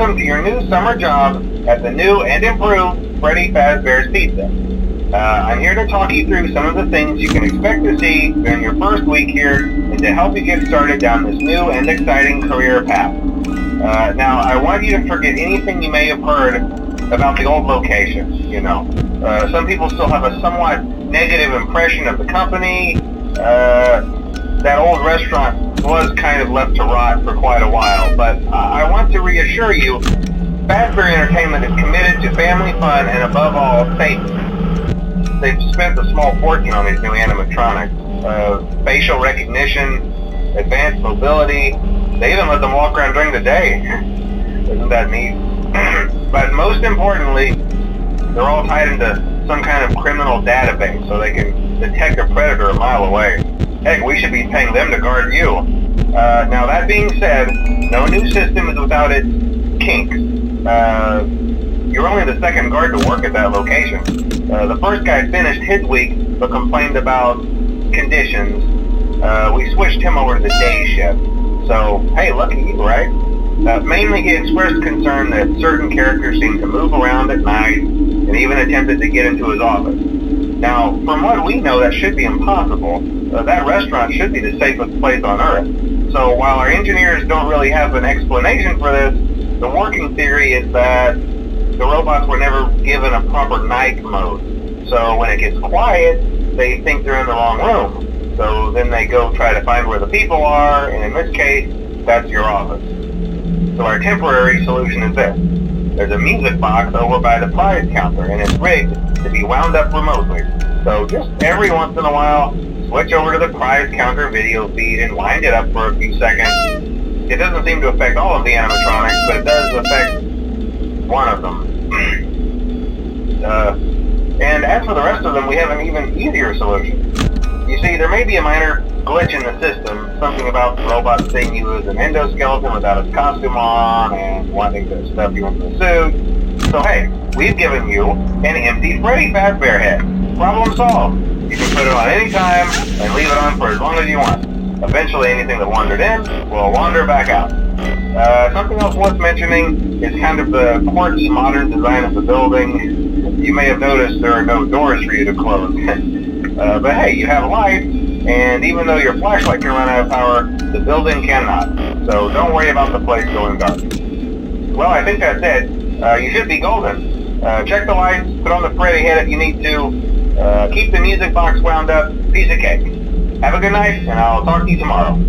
welcome to your new summer job at the new and improved Freddy Fazbear's Pizza. I'm here to talk you through some of the things you can expect to see during your first week here and to help you get started down this new and exciting career path. Now, I want you to forget anything you may have heard about the old location. You know, some people still have a somewhat negative impression of the company. That old restaurant was kind of left to rot for quite a while, but I want to reassure you, Fazbear Entertainment is committed to family fun and above all, safety. They've spent a small fortune on these new animatronics. Facial recognition, advanced mobility, they even let them walk around during the day. Isn't that neat? But most importantly, they're all tied into some kind of criminal database so they can detect a predator a mile away. Heck, we should be paying them to guard you. Now that being said, no new system is without its kinks. You're only the second guard to work at that location. The first guy finished his week but complained about conditions. We switched him over to the day shift. So, hey, lucky you, right? Mainly he expressed concern that certain characters seemed to move around at night and even attempted to get into his office. Now, from what we know, that should be impossible. That restaurant should be the safest place on Earth. So while our engineers don't really have an explanation for this, the working theory is that the robots were never given a proper night mode. So when it gets quiet, they think they're in the wrong room. So then they go try to find where the people are, and in this case, that's your office. So our temporary solution is this. There's a music box over by the prize counter, and it's rigged to be wound up remotely. So just every once in a while, switch over to the prize counter video feed and wind it up for a few seconds. It doesn't seem to affect all of the animatronics, but it does affect one of them. And as for the rest of them, we have an even easier solution. You see, there may be a minor glitch in the system, something about the robot seeing you as an endoskeleton without its costume on and wanting to stuff you into the suit. So hey, we've given you an empty Freddy Fazbear head. Problem solved. You can put it on any time and leave it on for as long as you want. Eventually anything that wandered in will wander back out. Something else worth mentioning is kind of the quirky modern design of the building. You may have noticed there are no doors for you to close. But hey, you have a light, and even though your flashlight can run out of power, the building cannot. So don't worry about the place going dark. Well, I think that's it. You should be golden. Check the lights, put on the Freddy head if you need to. Keep the music box wound up, piece of cake. Have a good night, and I'll talk to you tomorrow.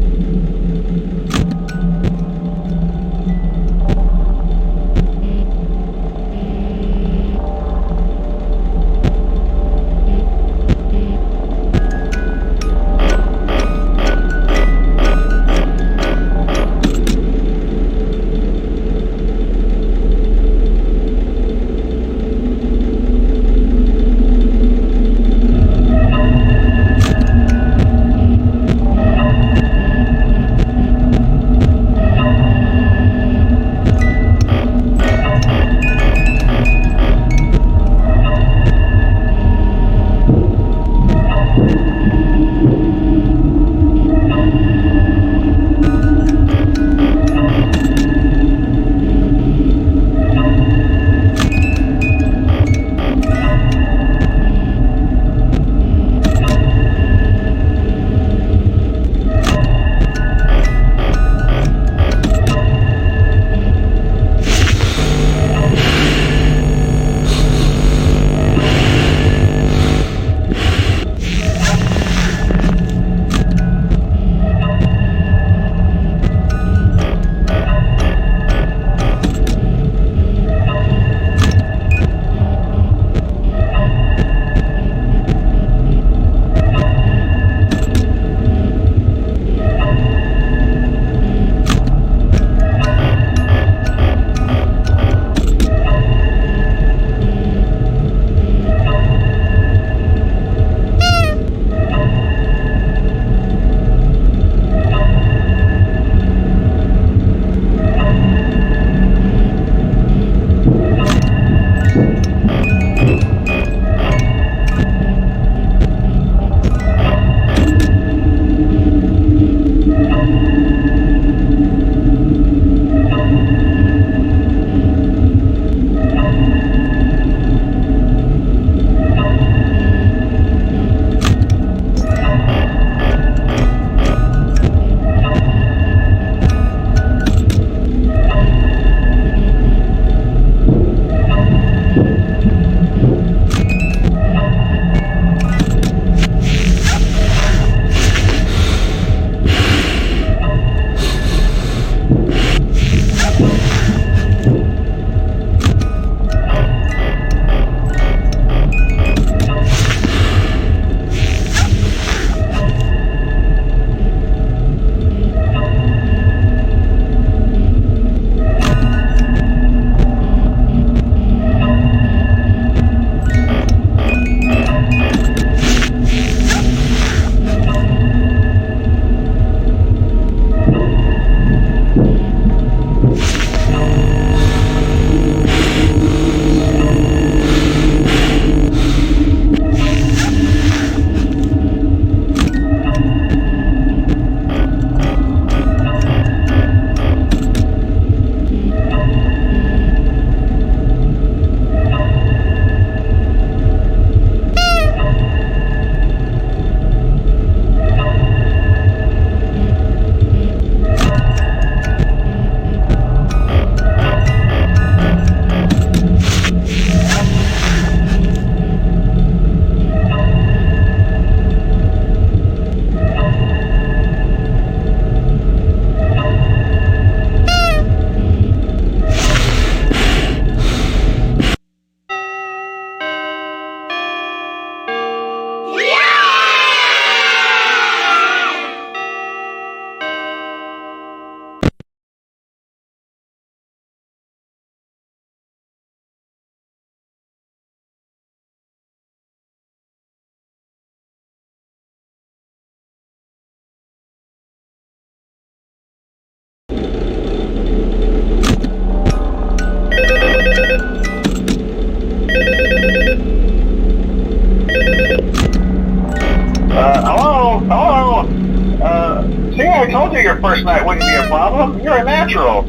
wouldn't be a problem. You're a natural.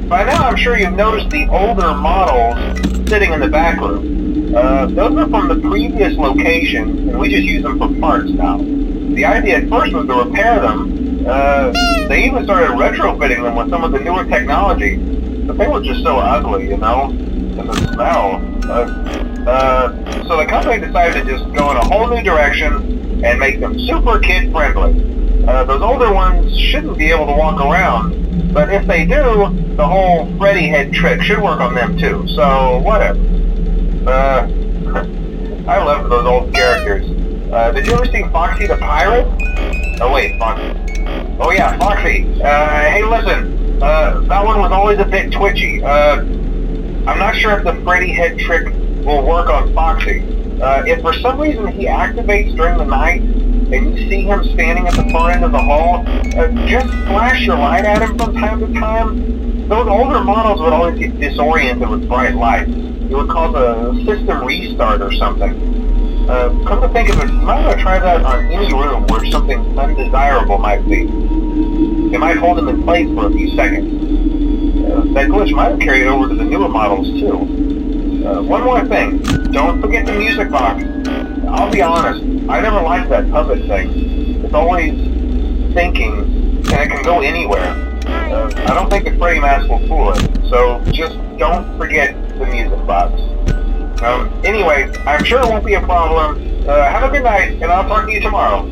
By now I'm sure you've noticed the older models sitting in the back room. Those are from the previous location, and we just use them for parts now. The idea at first was to repair them. They even started retrofitting them with some of the newer technology, but they were just so ugly, you know, and the smell. So the company decided to just go in a whole new direction and make them super kid-friendly. Those older ones shouldn't be able to walk around, but if they do, the whole Freddy head trick should work on them too, so whatever. I love those old characters. Did you ever see Foxy the Pirate? Oh wait, Foxy. Oh yeah, Foxy. Hey listen, that one was always a bit twitchy. I'm not sure if the Freddy head trick will work on Foxy. If for some reason he activates during the night, and you see him standing at the far end of the hall, just flash your light at him from time to time. Those older models would always get disoriented with bright lights. It would cause a system restart or something. Come to think of it, you might want to try that on any room where something undesirable might be. It might hold him in place for a few seconds. That glitch might have carried over to the newer models too. One more thing, don't forget the music box. I'll be honest, I never liked that puppet thing. It's always thinking, and it can go anywhere. I don't think the Freddy mask will fool it, so just don't forget the music box. Anyway, I'm sure it won't be a problem. Have a good night, and I'll talk to you tomorrow.